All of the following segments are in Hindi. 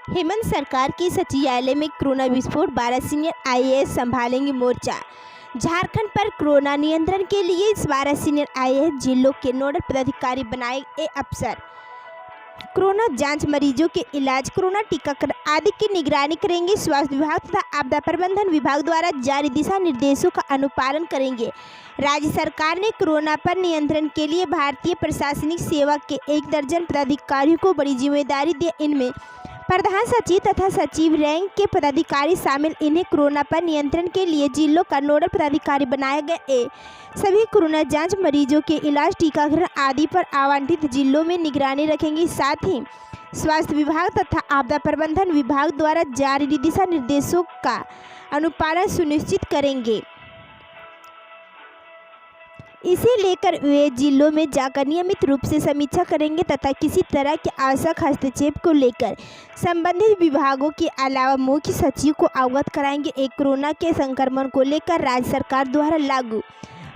हेमंत सरकार के सचिवालय में कोरोना विस्फोट, 12 सीनियर आईएएस संभालेंगे मोर्चा। झारखंड पर कोरोना नियंत्रण के लिए 12 सीनियर आईएएस जिलों के नोडल पदाधिकारी बनाए गए अफसर कोरोना जांच, मरीजों के इलाज, कोरोना टीकाकरण आदि की निगरानी करेंगे। स्वास्थ्य विभाग तथा आपदा प्रबंधन विभाग द्वारा जारी दिशा निर्देशों का अनुपालन करेंगे। राज्य सरकार ने कोरोना पर नियंत्रण के लिए भारतीय प्रशासनिक सेवा के 1 दर्जन पदाधिकारियों को बड़ी जिम्मेदारी दी। इनमें प्रधान सचिव तथा सचिव रैंक के पदाधिकारी शामिल। इन्हें कोरोना पर नियंत्रण के लिए जिलों का नोडल पदाधिकारी बनाया गया। सभी कोरोना जांच, मरीजों के इलाज, टीकाकरण आदि पर आवंटित जिलों में निगरानी रखेंगे। साथ ही स्वास्थ्य विभाग तथा आपदा प्रबंधन विभाग द्वारा जारी दिशा निर्देशों का अनुपालन सुनिश्चित करेंगे। इसे लेकर वे जिलों में जाकर नियमित रूप से समीक्षा करेंगे तथा किसी तरह के आवश्यक हस्तक्षेप को लेकर संबंधित विभागों के अलावा मुख्य सचिव को अवगत कराएंगे। एक कोरोना के संक्रमण को लेकर राज्य सरकार द्वारा लागू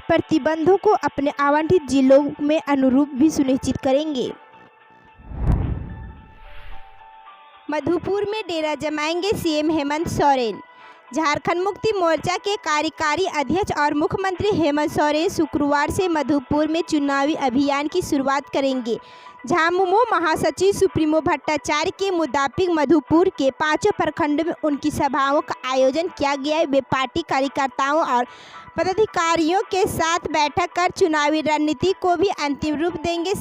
प्रतिबंधों को अपने आवंटित जिलों में अनुरूप भी सुनिश्चित करेंगे। मधुपुर में डेरा जमाएंगे सीएम हेमंत सोरेन। झारखंड मुक्ति मोर्चा के कार्यकारी अध्यक्ष और मुख्यमंत्री हेमंत सोरेन शुक्रवार से मधुपुर में चुनावी अभियान की शुरुआत करेंगे। झामुमो महासचिव सुप्रीमो भट्टाचार्य के मुताबिक मधुपुर के 5 प्रखंड में उनकी सभाओं का आयोजन किया गया है। वे पार्टी कार्यकर्ताओं और पदाधिकारियों के साथ बैठक कर चुनावी रणनीति को भी अंतिम रूप देंगे।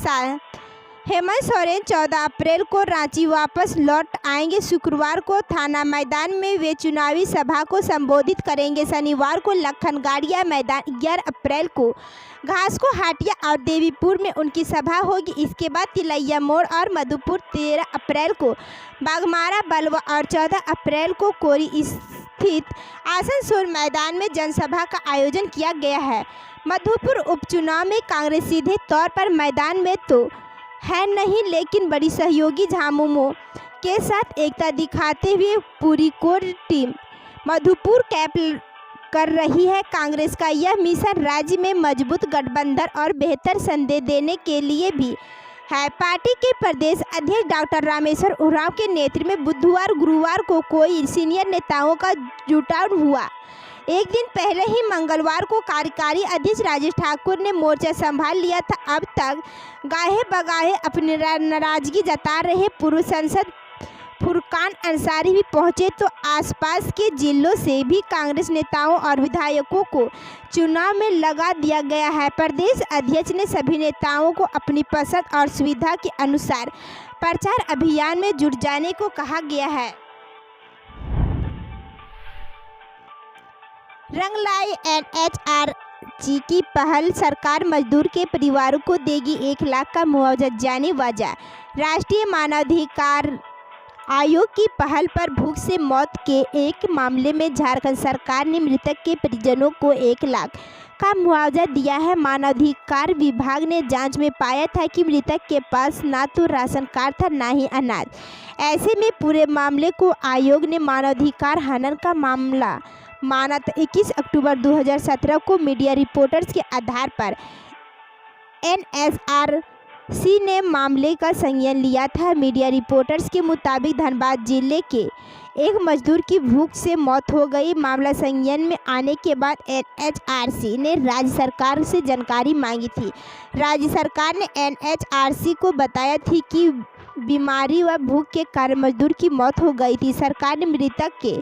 हेमंत सोरेन 14 अप्रैल को रांची वापस लौट आएंगे। शुक्रवार को थाना मैदान में वे चुनावी सभा को संबोधित करेंगे। शनिवार को लखनगाड़िया मैदान, 11 अप्रैल को घासको हाटिया और देवीपुर में उनकी सभा होगी। इसके बाद तिलैया मोड़ और मधुपुर 13 अप्रैल को, बाघमारा, बलवा और 14 अप्रैल को कोरी स्थित आसनसोल मैदान में जनसभा का आयोजन किया गया है। मधुपुर उपचुनाव में कांग्रेस सीधे तौर पर मैदान में तो है नहीं, लेकिन बड़ी सहयोगी झामुमो के साथ एकता दिखाते हुए पूरी कोर टीम मधुपुर कैंप कर रही है। कांग्रेस का यह मिशन राज्य में मजबूत गठबंधन और बेहतर संदेश देने के लिए भी है। पार्टी के प्रदेश अध्यक्ष डॉक्टर रामेश्वर उरांव के नेतृत्व में बुधवार, गुरुवार को कोई सीनियर नेताओं का जुटाव हुआ। एक दिन पहले ही मंगलवार को कार्यकारी अध्यक्ष राजेश ठाकुर ने मोर्चा संभाल लिया था। अब तक गाहे बगाहे अपनी नाराजगी जता रहे पूर्व सांसद फुरकान अंसारी भी पहुंचे, तो आसपास के जिलों से भी कांग्रेस नेताओं और विधायकों को चुनाव में लगा दिया गया है। प्रदेश अध्यक्ष ने सभी नेताओं को अपनी पसंद और सुविधा के अनुसार प्रचार अभियान में जुट जाने को कहा गया है। रंग लाई एनएचआरसी की पहल, सरकार मजदूर के परिवारों को देगी 1 लाख का मुआवजा, जाने वजह। राष्ट्रीय मानवाधिकार आयोग की पहल पर भूख से मौत के एक मामले में झारखंड सरकार ने मृतक के परिजनों को 1 लाख का मुआवजा दिया है। मानवाधिकार विभाग ने जांच में पाया था कि मृतक के पास ना तो राशन कार्ड था, ना ही अनाज। ऐसे में पूरे मामले को आयोग ने मानवाधिकार हनन का मामला माना था। 21 अक्टूबर 2017 को मीडिया रिपोर्ट्स के आधार पर एनएचआरसी ने मामले का संज्ञान लिया था। मीडिया रिपोर्ट्स के मुताबिक धनबाद जिले के एक मजदूर की भूख से मौत हो गई। मामला संज्ञान में आने के बाद एनएचआरसी ने राज्य सरकार से जानकारी मांगी थी। राज्य सरकार ने एनएचआरसी को बताया थी कि बीमारी व भूख के कारण मजदूर की मौत हो गई थी। सरकार ने मृतक के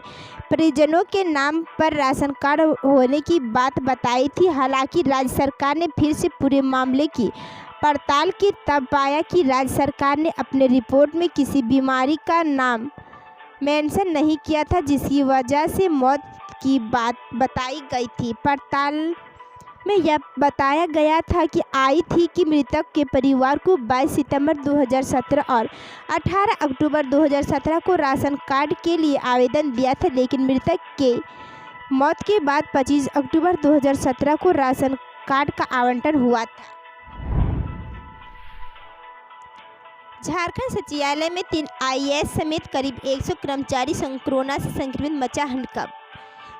परिजनों के नाम पर राशन कार्ड होने की बात बताई थी। हालांकि राज्य सरकार ने फिर से पूरे मामले की पड़ताल की, तब पाया कि राज्य सरकार ने अपने रिपोर्ट में किसी बीमारी का नाम मेंशन नहीं किया था, जिसकी वजह से मौत की बात बताई गई थी। पड़ताल में यह बताया गया था कि आई थी कि मृतक के परिवार को 22 सितंबर 2017 और 18 अक्टूबर 2017 को राशन कार्ड के लिए आवेदन दिया था, लेकिन मृतक के मौत के बाद 25 अक्टूबर 2017 को राशन कार्ड का आवंटन हुआ था। झारखंड सचिवालय में 3 आईएएस समेत करीब 100 कर्मचारी कोरोना से संक्रमित, मचा हड़कंप।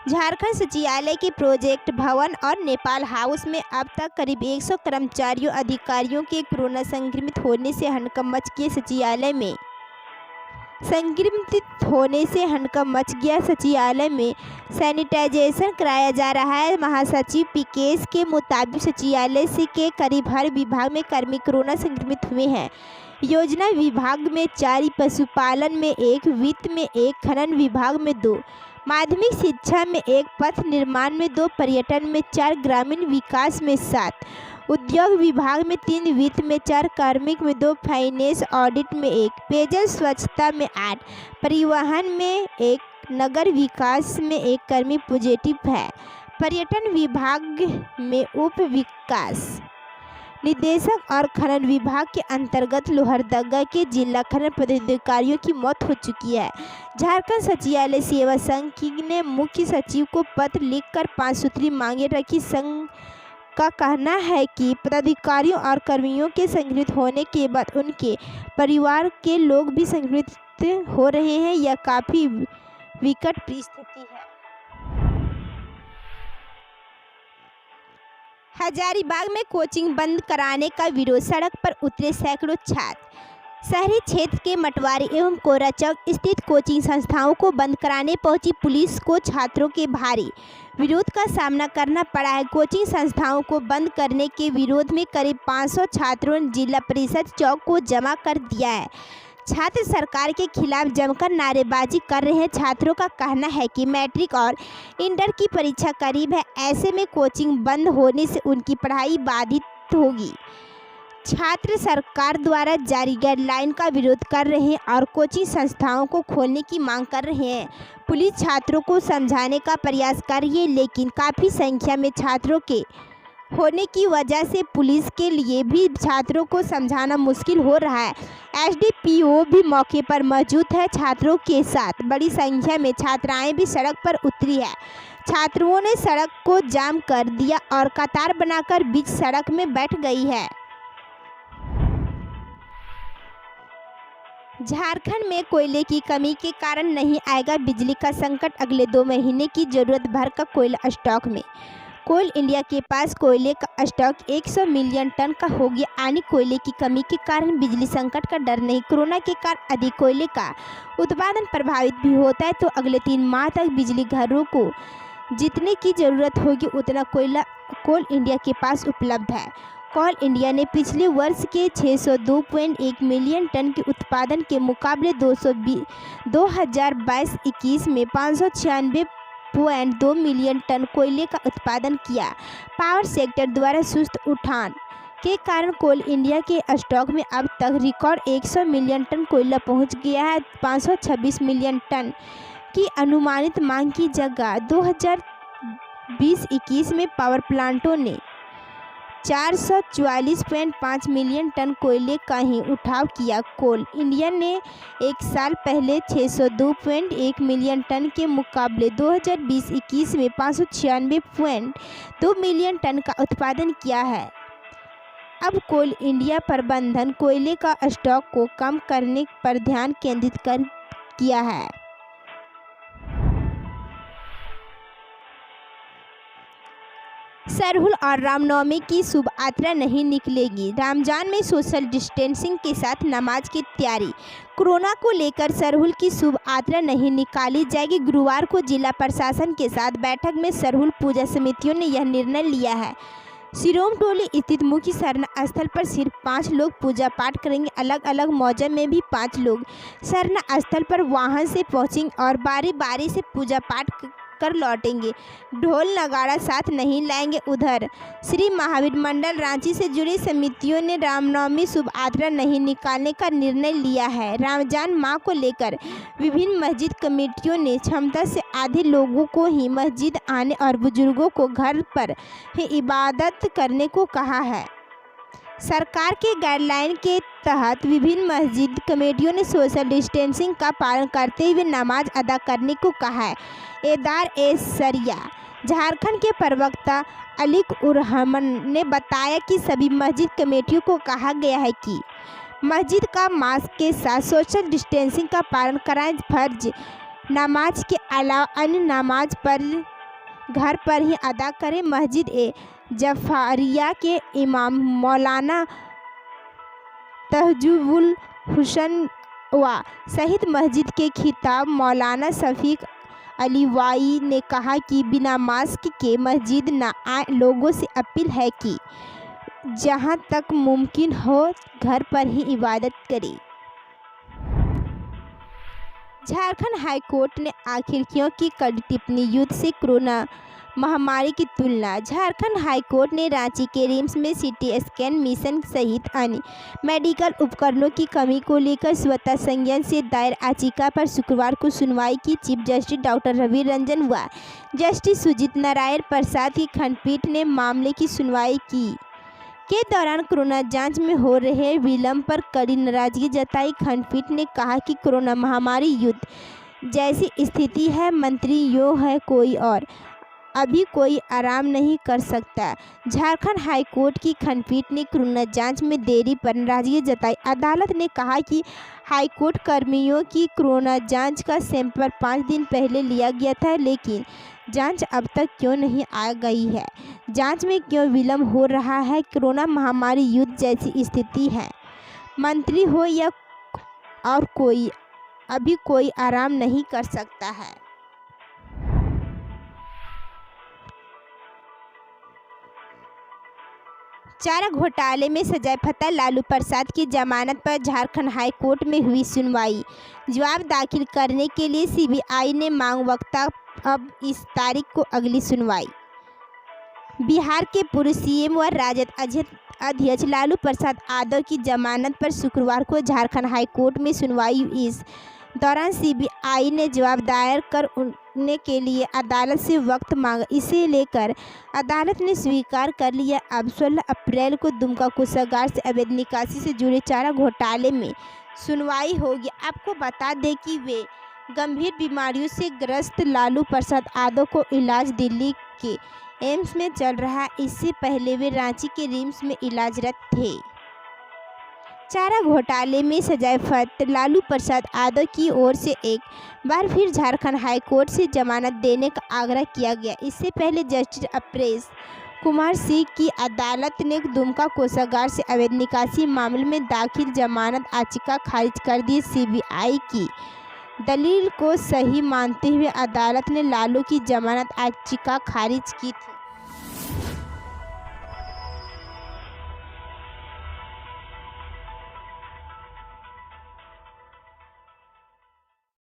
झारखंड सचिवालय के प्रोजेक्ट भवन और नेपाल हाउस में अब तक करीब 100 कर्मचारियों अधिकारियों के कोरोना संक्रमित होने से हड़कंप मच गया। सचिवालय में संक्रमित होने से हड़कंप मच गया, सचिवालय में सैनिटाइजेशन कराया जा रहा है। महासचिव पीकेएस के मुताबिक सचिवालय से के करीब हर विभाग में कर्मी कोरोना संक्रमित हुए हैं। योजना विभाग में 4, पशुपालन में 1, वित्त में 1, खनन विभाग में 2, माध्यमिक शिक्षा में 1, पथ निर्माण में 2, पर्यटन में 4, ग्रामीण विकास में 7, उद्योग विभाग में 3, वित्त में 4, कार्मिक में 2, फाइनेंस ऑडिट में 1, पेयजल स्वच्छता में 8, परिवहन में 1, नगर विकास में 1 कर्मी पॉजिटिव है। पर्यटन विभाग में उप विकास निदेशक और खनन विभाग के अंतर्गत लोहरदगा के जिला खनन पदाधिकारियों की मौत हो चुकी है। झारखंड सचिवालय सेवा संघ ने मुख्य सचिव को पत्र लिखकर 5 सूत्री मांगे रखी। संघ का कहना है कि पदाधिकारियों और कर्मियों के संक्रमित होने के बाद उनके परिवार के लोग भी संक्रमित हो रहे हैं। यह काफ़ी विकट परिस्थिति है। हजारीबाग में कोचिंग बंद कराने का विरोध, सड़क पर उतरे सैकड़ों छात्र। शहरी क्षेत्र के मटवारी एवं कोरा चौक स्थित कोचिंग संस्थाओं को बंद कराने पहुंची पुलिस को छात्रों के भारी विरोध का सामना करना पड़ा है। कोचिंग संस्थाओं को बंद करने के विरोध में करीब 500 छात्रों ने जिला परिषद चौक को जमा कर दिया है। छात्र सरकार के खिलाफ जमकर नारेबाजी कर रहे हैं। छात्रों का कहना है कि मैट्रिक और इंटर की परीक्षा करीब है, ऐसे में कोचिंग बंद होने से उनकी पढ़ाई बाधित होगी। छात्र सरकार द्वारा जारी गाइडलाइन का विरोध कर रहे हैं और कोचिंग संस्थाओं को खोलने की मांग कर रहे हैं। पुलिस छात्रों को समझाने का प्रयास कर रही है, लेकिन काफ़ी संख्या में छात्रों के होने की वजह से पुलिस के लिए भी छात्रों को समझाना मुश्किल हो रहा है। एसडीपीओ भी मौके पर मौजूद है। छात्रों के साथ बड़ी संख्या में छात्राएं भी सड़क पर उतरी है। छात्रों ने सड़क को जाम कर दिया और कतार बनाकर बीच सड़क में बैठ गई है। झारखंड में कोयले की कमी के कारण नहीं आएगा बिजली का संकट, अगले 2 महीने की जरूरत भर का कोयला स्टॉक में। कोल इंडिया के पास कोयले का स्टॉक 100 मिलियन टन का हो गया। आने कोयले की कमी के कारण बिजली संकट का डर नहीं। कोरोना के कारण अधिक कोयले का उत्पादन प्रभावित भी होता है, तो अगले 3 माह तक बिजली घरों को जितने की ज़रूरत होगी उतना कोयला कोल इंडिया के पास उपलब्ध है। कोल इंडिया ने पिछले वर्ष के 602.1 मिलियन टन के उत्पादन के मुकाबले 2022-21 में 596.2 मिलियन टन कोयले का उत्पादन किया। पावर सेक्टर द्वारा सुस्त उठान के कारण कोल इंडिया के स्टॉक में अब तक रिकॉर्ड 100 मिलियन टन कोयला पहुंच गया है। 526 मिलियन टन की अनुमानित मांग की जगह 2020-21 में पावर प्लांटों ने 444.5 मिलियन टन कोयले का ही उठाव किया। कोल इंडिया ने एक साल पहले 602.1 मिलियन टन के मुकाबले 2020-21 में 596.2 मिलियन टन का उत्पादन किया है। अब कोल इंडिया प्रबंधन कोयले का स्टॉक को कम करने पर ध्यान केंद्रित किया है। सरहुल और रामनवमी की शुभ यात्रा नहीं निकलेगी। रमजान में सोशल डिस्टेंसिंग के साथ नमाज की तैयारी। कोरोना को लेकर सरहुल की शुभ यात्रा नहीं निकाली जाएगी। गुरुवार को जिला प्रशासन के साथ बैठक में सरहुल पूजा समितियों ने यह निर्णय लिया है। सिरोम टोली स्थित मुख्य शरण स्थल पर सिर्फ 5 लोग पूजा पाठ करेंगे। अलग अलग मौजा में भी 5 लोग शरण स्थल पर वाहन से पहुंचेंगे और बारी बारी से पूजा पाठ कर लौटेंगे। ढोल नगाड़ा साथ नहीं लाएंगे। उधर श्री महावीर मंडल रांची से जुड़ी समितियों ने रामनवमी शुभ यात्रा नहीं निकालने का निर्णय लिया है। रमजान माह को लेकर विभिन्न मस्जिद कमेटियों ने क्षमता से आधे लोगों को ही मस्जिद आने और बुजुर्गों को घर पर ही इबादत करने को कहा है। सरकार के गाइडलाइन के तहत विभिन्न मस्जिद कमेटियों ने सोशल डिस्टेंसिंग का पालन करते हुए नमाज अदा करने को कहा है। एदार ए सरिया झारखंड के प्रवक्ता अलीक उर-रहमान ने बताया कि सभी मस्जिद कमेटियों को कहा गया है कि मस्जिद का मास्क के साथ सोशल डिस्टेंसिंग का पालन कराएं। फर्ज नमाज के अलावा अन्य नमाज पर घर पर ही अदा करें। मस्जिद ए जफरिया के इमाम मौलाना तहजुबुल हुसैन वा शहीद मस्जिद के खिताब मौलाना शफीक अली वाई ने कहा कि बिना मास्क के मस्जिद न आए। लोगों से अपील है कि जहां तक मुमकिन हो घर पर ही इबादत करें। झारखंड हाईकोर्ट ने आखिर क्यों की कड़ी टिप्पणी, युद्ध से कोरोना महामारी की तुलना। झारखंड हाईकोर्ट ने रांची के रिम्स में सीटी स्कैन मशीन सहित अन्य मेडिकल उपकरणों की कमी को लेकर स्वतः संज्ञान से दायर याचिका पर शुक्रवार को सुनवाई की। Chief justice doctor Ravi Ranjan व जस्टिस सुजीत नारायण प्रसाद की खंडपीठ ने मामले की सुनवाई की के दौरान कोरोना जांच में हो रहे विलंब पर कड़ी नाराजगी जताई। खंडपीठ ने कहा कि कोरोना महामारी युद्ध जैसी स्थिति है, मंत्री यो है कोई और, अभी कोई आराम नहीं कर सकता। झारखंड हाईकोर्ट की खंडपीठ ने कोरोना जांच में देरी पर नाराजगी जताई। अदालत ने कहा कि हाईकोर्ट कर्मियों की कोरोना जांच का सैंपल 5 दिन पहले लिया गया था, लेकिन जांच अब तक क्यों नहीं आ गई है, जांच में क्यों विलंब हो रहा है। कोरोना महामारी युद्ध जैसी स्थिति है, मंत्री हो या और कोई, अभी कोई आराम नहीं कर सकता है। चारा घोटाले में सजायाफ्ता लालू प्रसाद की जमानत पर झारखंड हाई कोर्ट में हुई सुनवाई। जवाब दाखिल करने के लिए सीबीआई ने मांग वक्ता, अब इस तारीख को अगली सुनवाई। बिहार के पूर्व सीएम व राजद अध्यक्ष लालू प्रसाद यादव की जमानत पर शुक्रवार को झारखंड हाई कोर्ट में सुनवाई हुई। इस दौरान सीबीआई ने जवाब दायर करने के लिए अदालत से वक्त मांगा। इसे लेकर अदालत ने स्वीकार कर लिया। अब 16 अप्रैल को दुमका कोषागार से अवैध निकासी से जुड़े चारा घोटाले में सुनवाई होगी। आपको बता दें कि वे गंभीर बीमारियों से ग्रस्त लालू प्रसाद यादव को इलाज दिल्ली के एम्स में चल रहा है। इससे पहले वे रांची के रिम्स में इलाजरत थे। चारा घोटाले में सजायाफ्ता लालू प्रसाद यादव की ओर से एक बार फिर झारखंड हाई कोर्ट से जमानत देने का आग्रह किया गया। इससे पहले जस्टिस अपरेश कुमार सिंह की अदालत ने दुमका कोषागार से अवैध निकासी मामले में दाखिल जमानत याचिका खारिज कर दी। सीबीआई की दलील को सही मानते हुए अदालत ने लालू की जमानत याचिका खारिज की थी।